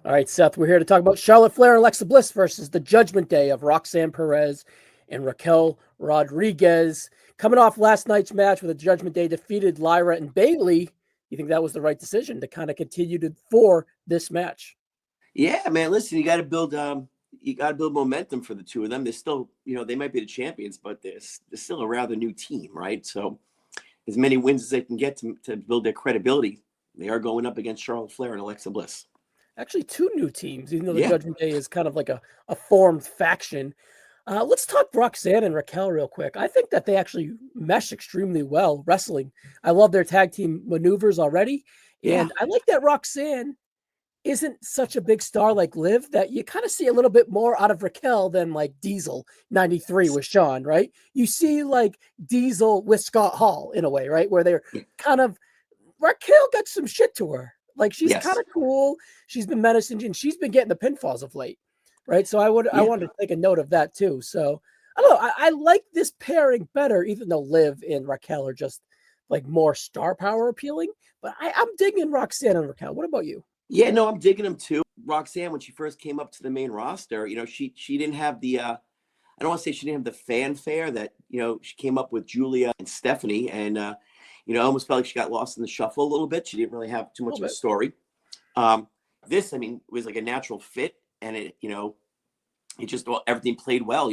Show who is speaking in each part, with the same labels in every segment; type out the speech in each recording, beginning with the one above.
Speaker 1: All right, Seth, we're here to talk about Charlotte Flair and Alexa Bliss versus the Judgment Day of Roxanne Perez and Raquel Rodriguez. Coming off last night's match where the Judgment Day defeated Lyra and Bailey, you think that was the right decision to kind of continue for this match?
Speaker 2: Yeah, man. Listen, you got to build momentum for the two of them. They're still, they might be the champions, but they're still a rather new team, right? So as many wins as they can get to build their credibility, they are going up against Charlotte Flair and Alexa Bliss.
Speaker 1: Actually, two new teams, even though the
Speaker 2: Yeah.
Speaker 1: Judgment Day is kind of like a formed faction. Let's talk Roxanne and Raquel real quick. I think that they actually mesh extremely well wrestling. I love their tag team maneuvers already. And I like that Roxanne isn't such a big star like Liv, that you kind of see a little bit more out of Raquel than like Diesel 93 with Shawn, right? You see like Diesel with Scott Hall in a way, right? Where they're kind of, Raquel got some shit to her. Like she's kind of cool. She's been menacing and she's been getting the pinfalls of late, right? So I wanted to take a note of that too. So I don't know. I like this pairing better, even though Liv and Raquel are just like more star power appealing. But I'm digging Roxanne and Raquel. What about you?
Speaker 2: Yeah, no, I'm digging them too. Roxanne, when she first came up to the main roster, she didn't have the I don't want to say she didn't have the fanfare that, she came up with Julia and Stephanie, and I almost felt like she got lost in the shuffle a little bit. She didn't really have too much of a story. This, was like a natural fit, and it just everything played well.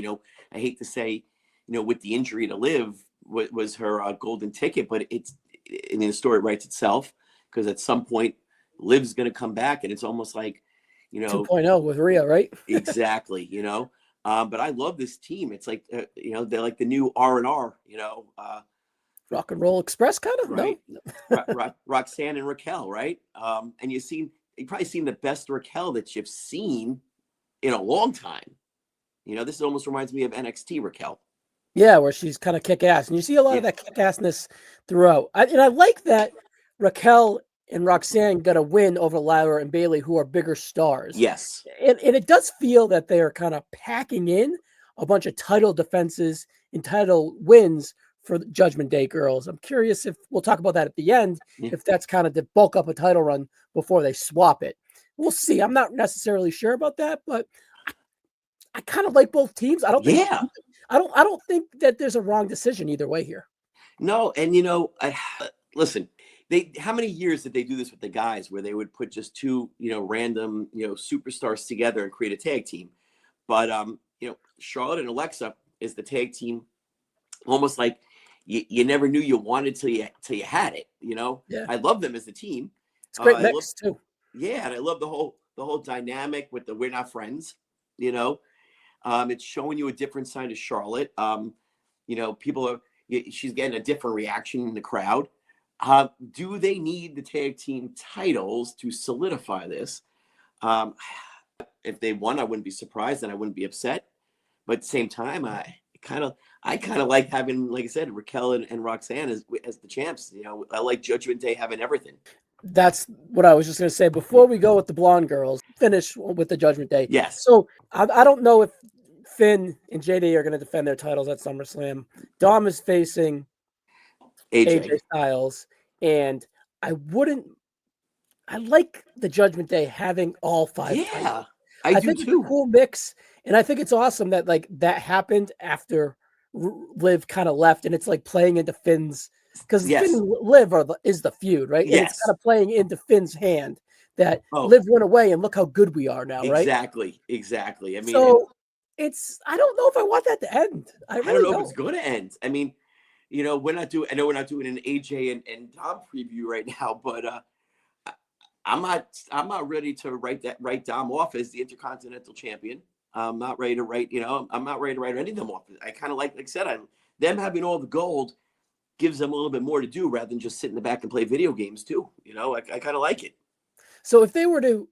Speaker 2: I hate to say, with the injury to Liv was her golden ticket, but the story writes itself, because at some point Liv's going to come back, and it's almost like,
Speaker 1: 2.0 with Rhea, right?
Speaker 2: Exactly. But I love this team. It's like, they're like the new R&R,
Speaker 1: Rock and Roll Express kind of,
Speaker 2: right?
Speaker 1: No?
Speaker 2: Roxanne and Raquel, right? And you've probably seen the best Raquel that you've seen in a long time. This almost reminds me of NXT Raquel.
Speaker 1: Yeah, where she's kind of kick-ass. And you see a lot of that kick-assness throughout. And I like that Raquel and Roxanne got a win over Lyra and Bailey, who are bigger stars.
Speaker 2: Yes.
Speaker 1: And it does feel that they are kind of packing in a bunch of title defenses and title wins for the Judgment Day girls. I'm curious if we'll talk about that at the end, if that's kind of to bulk up a title run before they swap it. We'll see. I'm not necessarily sure about that, but I kind of like both teams. I don't think that there's a wrong decision either way here.
Speaker 2: No, and listen, how many years did they do this with the guys, where they would put just two, random, superstars together and create a tag team? But Charlotte and Alexa is the tag team, almost like you never knew you wanted till you had it.
Speaker 1: Yeah.
Speaker 2: I love them as a team.
Speaker 1: It's a great mix too.
Speaker 2: Yeah, and I love the whole dynamic with the we're not friends. It's showing you a different side of Charlotte. She's getting a different reaction in the crowd. Do they need the tag team titles to solidify this? If they won, I wouldn't be surprised and I wouldn't be upset. But at the same time, I kind of like having, like I said, Raquel and Roxanne as the champs. I like Judgment Day having everything.
Speaker 1: That's what I was just going to say. Before we go with the blonde girls, finish with the Judgment Day.
Speaker 2: Yes.
Speaker 1: So I don't know if Finn and JD are going to defend their titles at SummerSlam. Dom is facing AJ Styles, and I like the Judgment Day having all five.
Speaker 2: Yeah,
Speaker 1: I think it's a cool mix, and I think it's awesome that that happened after Liv kind of left, and it's like playing into Finn's, because Finn and Liv is the feud, right?
Speaker 2: Yes.
Speaker 1: And it's kind of playing into Finn's hand that Liv went away, and look how good we are now, right?
Speaker 2: Exactly. I mean,
Speaker 1: so I don't know if I want that to end. I
Speaker 2: don't know if it's going to end. I mean, we're not doing an AJ and Dom preview right now, but I'm not ready to write Dom off as the Intercontinental Champion. I'm not ready to write any of them off. I kind of like I said, them having all the gold gives them a little bit more to do rather than just sit in the back and play video games too. I kind of like it.
Speaker 1: So if they were to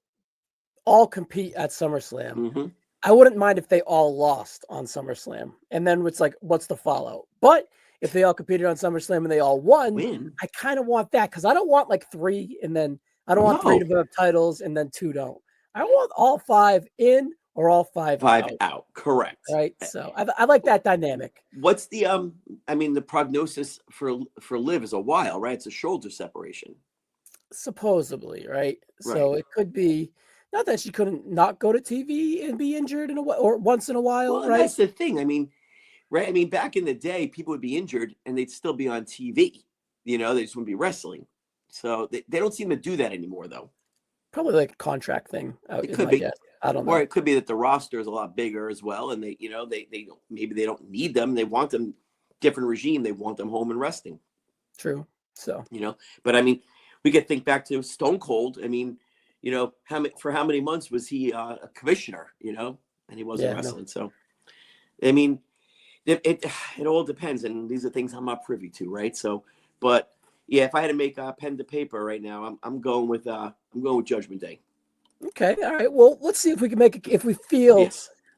Speaker 1: all compete at SummerSlam, I wouldn't mind if they all lost on SummerSlam. And then it's like, what's the fallout? But if they all competed on SummerSlam and they all won, I kind of want that, because I don't want like three and then I don't want three to have titles and then two don't. I want all five in or all five
Speaker 2: out. Correct.
Speaker 1: Right. So I like that dynamic.
Speaker 2: What's the the prognosis for Liv is a while, right? It's a shoulder separation.
Speaker 1: Supposedly, right? So it could be Not that she couldn't not go to TV and be injured in a or once in a while,
Speaker 2: Well, and
Speaker 1: right?
Speaker 2: that's the thing. I mean, right? I mean, back in the day, people would be injured and they'd still be on TV. They just wouldn't be wrestling. So they don't seem to do that anymore, though.
Speaker 1: Probably like a contract thing.
Speaker 2: It
Speaker 1: Is
Speaker 2: could
Speaker 1: my
Speaker 2: be,
Speaker 1: guess. I don't
Speaker 2: or
Speaker 1: know.
Speaker 2: it could be that the roster is a lot bigger as well, and they maybe they don't need them. They want them different regime. They want them home and resting.
Speaker 1: True. So
Speaker 2: But I mean, we could think back to Stone Cold. I mean, for how many months was he a commissioner? And he wasn't wrestling. No. So, I mean, it all depends, and these are things I'm not privy to, right? So, but yeah, if I had to make a pen to paper right now, I'm going with Judgment Day.
Speaker 1: Okay, all right. Well, let's see if we can make it. If we feel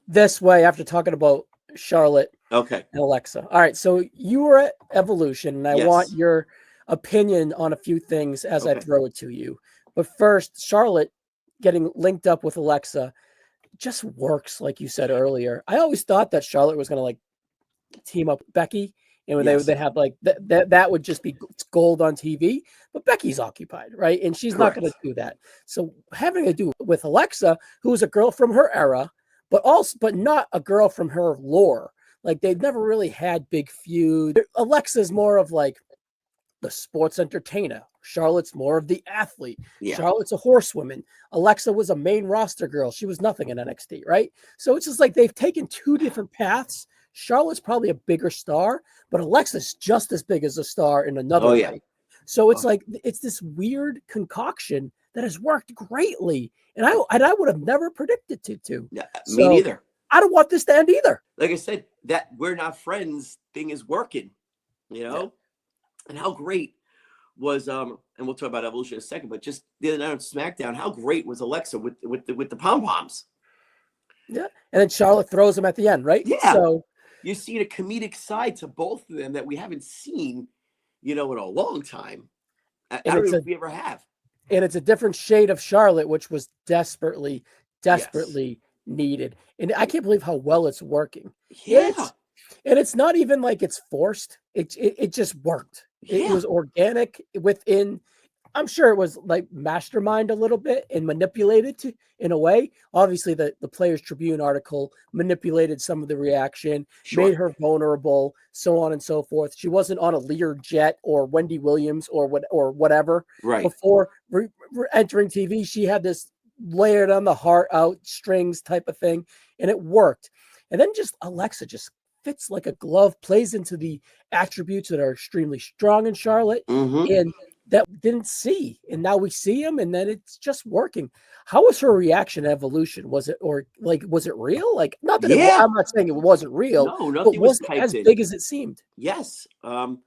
Speaker 1: this way after talking about Charlotte,
Speaker 2: and
Speaker 1: Alexa. All right, so you were at Evolution, and I want your opinion on a few things as I throw it to you. But first, Charlotte getting linked up with Alexa just works, like you said earlier. I always thought that Charlotte was going to like team up with Becky, and when they have like that would just be gold on TV. But Becky's occupied, right? And she's not going to do that. So having to do with Alexa, who is a girl from her era, but not a girl from her lore. Like they've never really had big feud. Alexa's more of like the sports entertainer. Charlotte's more of the athlete. Yeah. Charlotte's a horsewoman. Alexa was a main roster girl. She was nothing in NXT, right? So it's just like they've taken two different paths. Charlotte's probably a bigger star, but Alexa's just as big as a star in another way. So it's like it's this weird concoction that has worked greatly, and I would have never predicted it to.
Speaker 2: Yeah, me neither.
Speaker 1: I don't want this to end either.
Speaker 2: Like I said, that we're not friends thing is working, And how great was and we'll talk about Evolution in a second, but just the other night on SmackDown, how great was Alexa with the pom poms?
Speaker 1: Yeah, and then Charlotte throws them at the end, right?
Speaker 2: Yeah. So you're seeing a comedic side to both of them that we haven't seen, in a long time. I don't know if we ever have.
Speaker 1: And it's a different shade of Charlotte, which was desperately needed. And I can't believe how well it's working.
Speaker 2: Yeah.
Speaker 1: And it's not even like it's forced. It just worked. It was organic within. I'm sure it was like mastermind a little bit and manipulated in a way. Obviously, the Players Tribune article manipulated some of the reaction, made her vulnerable, so on and so forth. She wasn't on a Learjet or Wendy Williams or whatever.
Speaker 2: Right.
Speaker 1: Before entering TV, she had this layered on the heart out strings type of thing, and it worked. And then just Alexa just fits like a glove, plays into the attributes that are extremely strong in Charlotte, and that didn't see, and now we see him, and then it's just working. How was her reaction at Evolution? Was it real? Like, not that I'm not saying it wasn't real.
Speaker 2: No, nothing
Speaker 1: was
Speaker 2: it
Speaker 1: as big as it seemed.
Speaker 2: Yes. I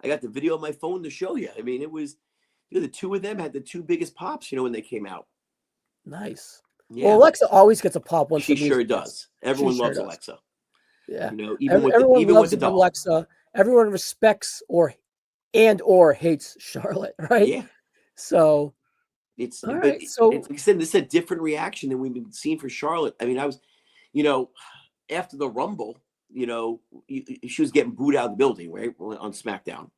Speaker 2: got the video on my phone to show you. I mean, it was the two of them had the two biggest pops, when they came out.
Speaker 1: Nice.
Speaker 2: Yeah.
Speaker 1: Well, Alexa always gets a pop once
Speaker 2: she sure does. Everyone loves Alexa.
Speaker 1: Yeah.
Speaker 2: Even
Speaker 1: everyone loves
Speaker 2: with the doll.
Speaker 1: Alexa. Everyone respects or hates Charlotte, right?
Speaker 2: Yeah.
Speaker 1: So
Speaker 2: it's like I said, this is a different reaction than we've been seeing for Charlotte. I mean, I was, after the Rumble, she was getting booed out of the building, right, on SmackDown.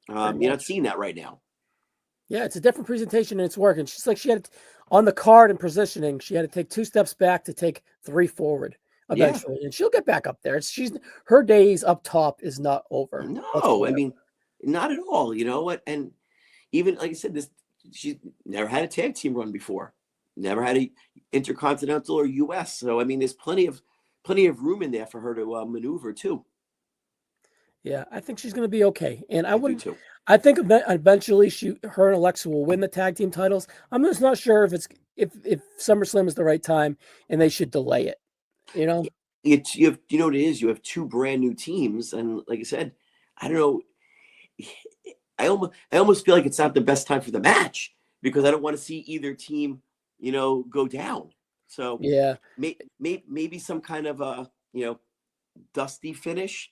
Speaker 2: You're not seeing that right now.
Speaker 1: Yeah, it's a different presentation and it's working. She's like, she had on the card and positioning, she had to take 2 steps back to take 3 forward eventually, and she'll get back up there. Her days up top is not over.
Speaker 2: No, I mean, not at all. You know what? And even like I said, she's never had a tag team run before, never had a intercontinental or US. So I mean, there's plenty of room in there for her to maneuver too.
Speaker 1: Yeah, I think she's going to be okay, and I think eventually her and Alexa will win the tag team titles. I'm just not sure if SummerSlam is the right time and they should delay it. You know what it is. You have 2 brand new teams, and like I said, I don't know. I almost feel like it's not the best time for the match because I don't want to see either team, go down. So yeah,
Speaker 2: maybe some kind of a dusty finish.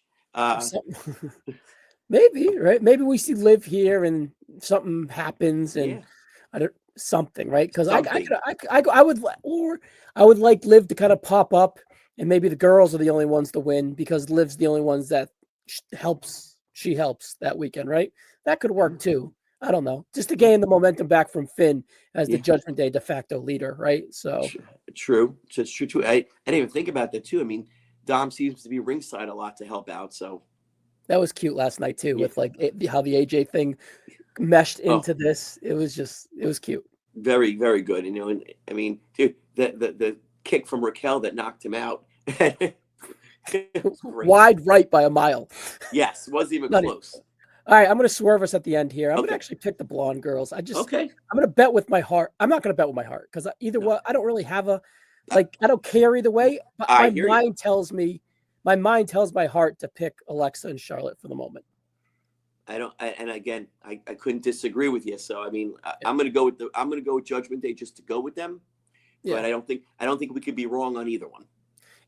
Speaker 1: Maybe, right? Maybe we see Liv here and something happens and something, right? Because I would like Liv to kind of pop up, and maybe the girls are the only ones to win because Liv's the only ones that she helps that weekend, right? That could work too. I don't know, just to gain the momentum back from Finn as the
Speaker 2: Yeah.
Speaker 1: Judgment Day de facto leader, right? So
Speaker 2: True. It's true too. I didn't even think about that too. I mean, Dom seems to be ringside a lot to help out. So
Speaker 1: that was cute last night too,
Speaker 2: yeah.
Speaker 1: with like how the AJ thing meshed
Speaker 2: Oh,
Speaker 1: into this. It was cute.
Speaker 2: very, very good. You know, and I mean, dude, the kick from Raquel that knocked him out. It was great.
Speaker 1: Wide right by a mile.
Speaker 2: Yes, wasn't even
Speaker 1: Not
Speaker 2: close.
Speaker 1: All right, I'm going to swerve us at the end here. I'm going to
Speaker 2: Okay.
Speaker 1: actually pick the blonde girls. I'm
Speaker 2: Okay.
Speaker 1: going to bet with my heart. I'm not going to bet with my heart because either
Speaker 2: No.
Speaker 1: way, I don't really have a I don't care either way. But
Speaker 2: I
Speaker 1: my
Speaker 2: hear you.
Speaker 1: mind tells my heart to pick Alexa and Charlotte for the moment.
Speaker 2: And again, I couldn't disagree with you. So I mean, I'm gonna go with Judgment Day just to go with them.
Speaker 1: Yeah.
Speaker 2: But I don't think we could be wrong on either one.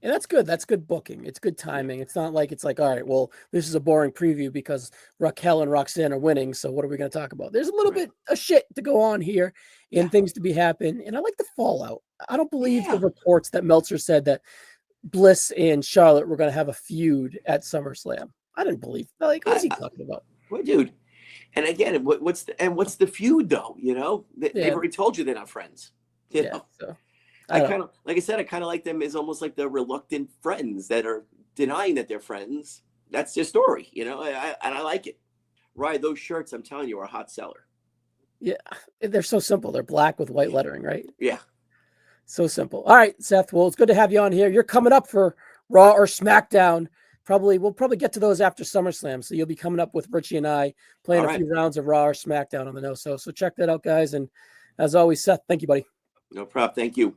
Speaker 1: And that's good. That's good booking. It's good timing. It's not like it's like, all right, well, this is a boring preview because Raquel and Roxanne are winning. So what are we going to talk about? There's a little bit of shit to go on here and things to be happen. And I like the fallout. I don't believe the reports that Meltzer said that Bliss and Charlotte were going to have a feud at SummerSlam. I didn't believe. Like, what's he talking about?
Speaker 2: Well, dude. And again, what's the feud though? You know, they've already told you they're not friends. You know? So. I kind of, like I said, I kind of like them as almost like the reluctant friends that are denying that they're friends. That's their story, you know, and I like it. Right. Those shirts, I'm telling you, are a hot seller.
Speaker 1: Yeah. They're so simple. They're black with white lettering, right?
Speaker 2: Yeah.
Speaker 1: So simple. All right, Seth. Well, it's good to have you on here. You're coming up for Raw or SmackDown. We'll probably get to those after SummerSlam. So you'll be coming up with Richie and I playing a few rounds of Raw or SmackDown on the No So check that out, guys. And as always, Seth, thank you, buddy.
Speaker 2: No problem. Thank you.